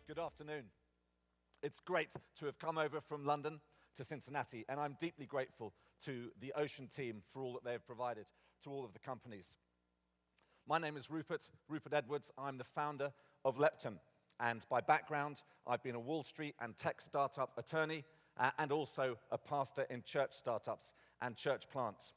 Good afternoon. It's great to have come over from London to Cincinnati, and I'm deeply grateful to the OCEAN team for all that they have provided to all of the companies. My name is Rupert Edwards. I'm the founder of Lepton, and by background, I've been a Wall Street and tech startup attorney, and also a pastor in church startups and church plants.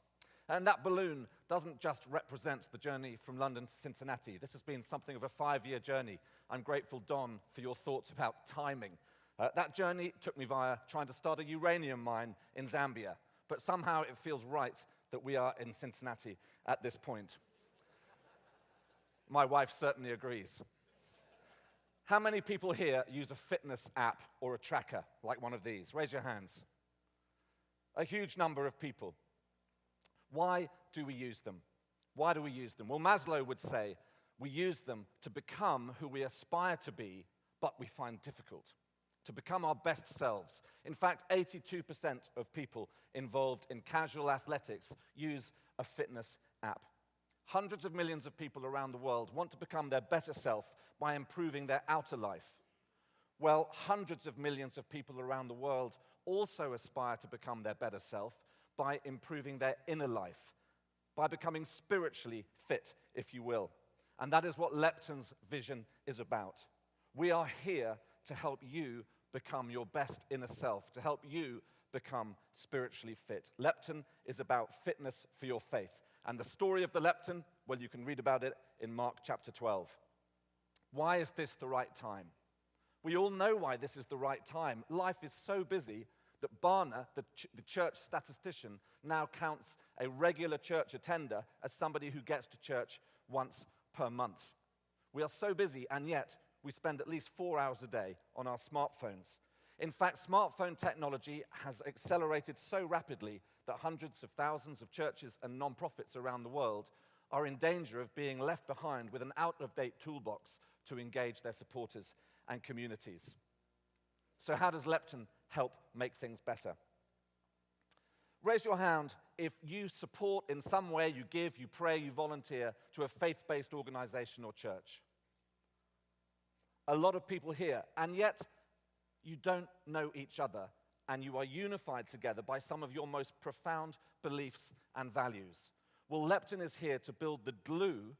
And that balloon doesn't just represent the journey from London to Cincinnati. This has been something of a 5-year journey. I'm grateful, Don, for your thoughts about timing. That journey took me via trying to start a uranium mine in Zambia, but somehow it feels right that we are in Cincinnati at this point. My wife certainly agrees. How many people here use a fitness app or a tracker like one of these? Raise your hands. A huge number of people. Why do we use them? Why do we use them? Well, Maslow would say we use them to become who we aspire to be, but we find difficult, to become our best selves. In fact, 82% of people involved in casual athletics use a fitness app. Hundreds of millions of people around the world want to become their better self by improving their outer life. Well, hundreds of millions of people around the world also aspire to become their better self by improving their inner life, by becoming spiritually fit, if you will. And that is what Lepton's vision is about. We are here to help you become your best inner self, to help you become spiritually fit. Lepton is about fitness for your faith. And the story of the Lepton, well, you can read about it in Mark chapter 12. Why is this the right time? We all know why this is the right time. Life is so busy that Barna, the church statistician, now counts a regular church attender as somebody who gets to church once per month. We are so busy, and yet we spend at least 4 hours a day on our smartphones. In fact, smartphone technology has accelerated so rapidly that hundreds of thousands of churches and non-profits around the world are in danger of being left behind with an out-of-date toolbox to engage their supporters and communities. So how does Lepton help make things better? Raise your hand if you support in some way, you give, you pray, you volunteer to a faith-based organization or church. A lot of people here, and yet you don't know each other, and you are unified together by some of your most profound beliefs and values. Well, Lepton is here to build the glue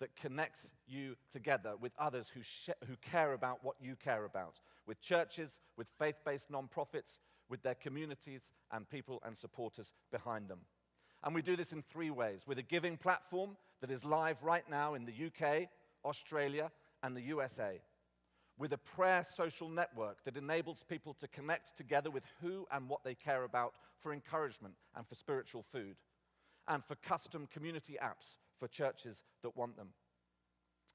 that connects you together with others who care about what you care about, with churches, with faith-based non-profits, with their communities and people and supporters behind them. And we do this in 3 ways, with a giving platform that is live right now in the UK, Australia, and the USA, with a prayer social network that enables people to connect together with who and what they care about for encouragement and for spiritual food, and for custom community apps for churches that want them.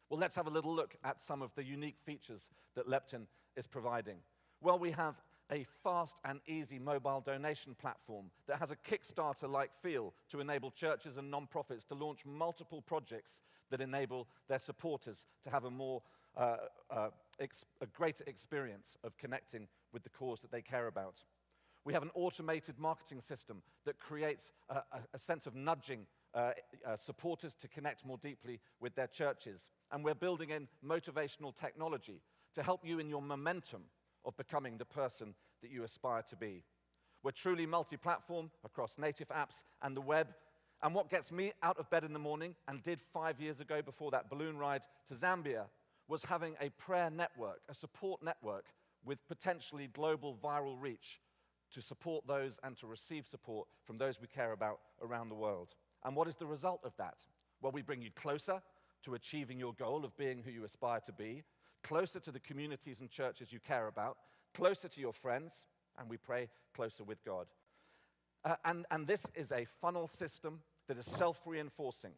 Well, let's have a little look at some of the unique features that Lepton is providing. Well, we have a fast and easy mobile donation platform that has a Kickstarter-like feel to enable churches and non-profits to launch multiple projects that enable their supporters to have a greater experience of connecting with the cause that they care about. We have an automated marketing system that creates a sense of nudging supporters to connect more deeply with their churches. And we're building in motivational technology to help you in your momentum of becoming the person that you aspire to be. We're truly multi-platform across native apps and the web. And what gets me out of bed in the morning, and did 5 years ago before that balloon ride to Zambia, was having a prayer network, a support network with potentially global viral reach to support those and to receive support from those we care about around the world. And what is the result of that? Well, we bring you closer to achieving your goal of being who you aspire to be, closer to the communities and churches you care about, closer to your friends, and we pray closer with God. And this is a funnel system that is self-reinforcing.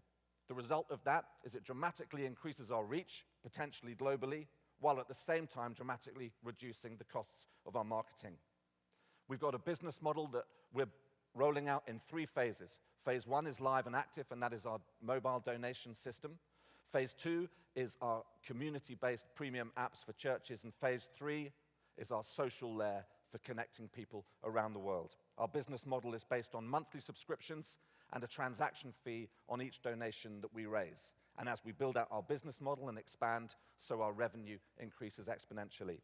The result of that is it dramatically increases our reach, potentially globally, while at the same time dramatically reducing the costs of our marketing. We've got a business model that we're rolling out in 3 phases. Phase 1 is live and active, and that is our mobile donation system. Phase 2 is our community-based premium apps for churches, and Phase 3 is our social layer for connecting people around the world. Our business model is based on monthly subscriptions and a transaction fee on each donation that we raise. And as we build out our business model and expand, so our revenue increases exponentially.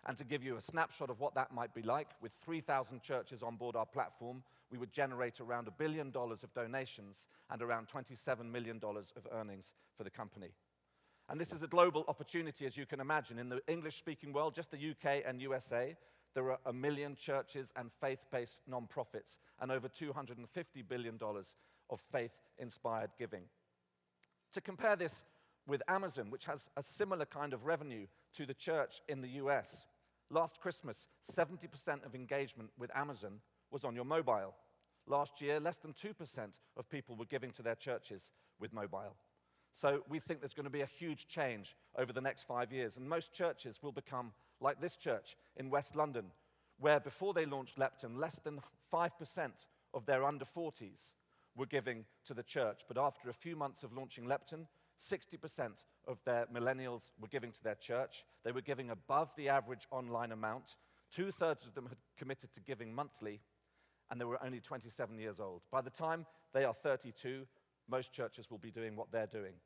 And to give you a snapshot of what that might be like, with 3,000 churches on board our platform, we would generate around $1 billion of donations and around $27 million of earnings for the company. And this is a global opportunity, as you can imagine. In the English-speaking world, just the UK and USA, there are 1 million churches and faith-based nonprofits and over $250 billion of faith-inspired giving. To compare this with Amazon, which has a similar kind of revenue to the church in the US, last Christmas, 70% of engagement with Amazon was on your mobile. Last year, less than 2% of people were giving to their churches with mobile. So we think there's going to be a huge change over the next 5 years, and most churches will become like this church in West London, where before they launched Lepton, less than 5% of their under 40s were giving to the church. But after a few months of launching Lepton, 60% of their millennials were giving to their church. They were giving above the average online amount. 2/3 of them had committed to giving monthly, and they were only 27 years old. By the time they are 32, most churches will be doing what they're doing,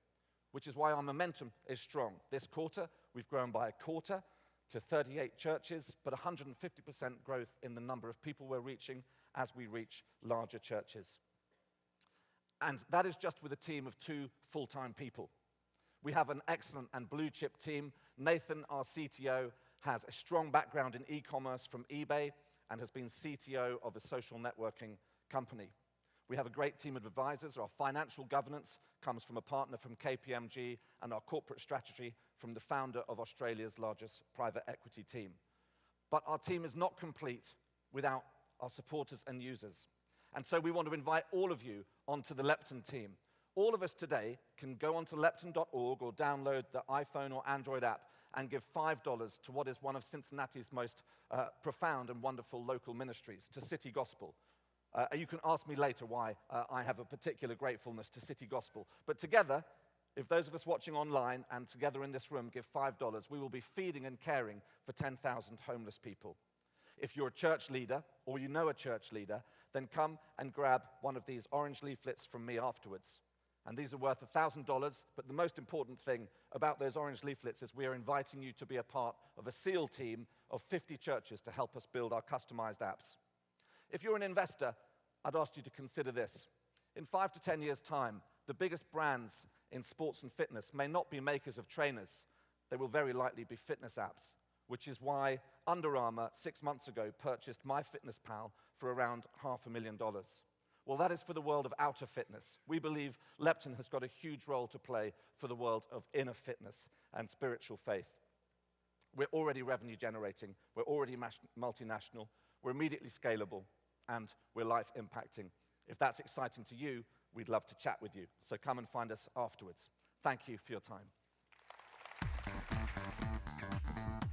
which is why our momentum is strong. This quarter, we've grown by 1/4 to 38 churches, but 150% growth in the number of people we're reaching as we reach larger churches. And that is just with a team of 2 full-time people. We have an excellent and blue-chip team. Nathan, our CTO, has a strong background in e-commerce from eBay and has been CTO of a social networking company. We have a great team of advisors. Our financial governance comes from a partner from KPMG, and our corporate strategy from the founder of Australia's largest private equity team. But our team is not complete without our supporters and users. And so we want to invite all of you onto the Lepton team. All of us today can go onto lepton.org or download the iPhone or Android app and give $5 to what is one of Cincinnati's most profound and wonderful local ministries, to City Gospel. You can ask me later why I have a particular gratefulness to City Gospel. But together, if those of us watching online and together in this room give $5, we will be feeding and caring for 10,000 homeless people. If you're a church leader or you know a church leader, then come and grab one of these orange leaflets from me afterwards. And these are worth $1,000, but the most important thing about those orange leaflets is we are inviting you to be a part of a SEAL team of 50 churches to help us build our customized apps. If you're an investor, I'd ask you to consider this. In 5 to 10 years' time, the biggest brands in sports and fitness may not be makers of trainers. They will very likely be fitness apps, which is why Under Armour 6 months ago purchased MyFitnessPal for around $500,000. Well, that is for the world of outer fitness. We believe Lepton has got a huge role to play for the world of inner fitness and spiritual faith. We're already revenue generating, we're already multinational, we're immediately scalable, and we're life impacting. If that's exciting to you, we'd love to chat with you. So come and find us afterwards. Thank you for your time.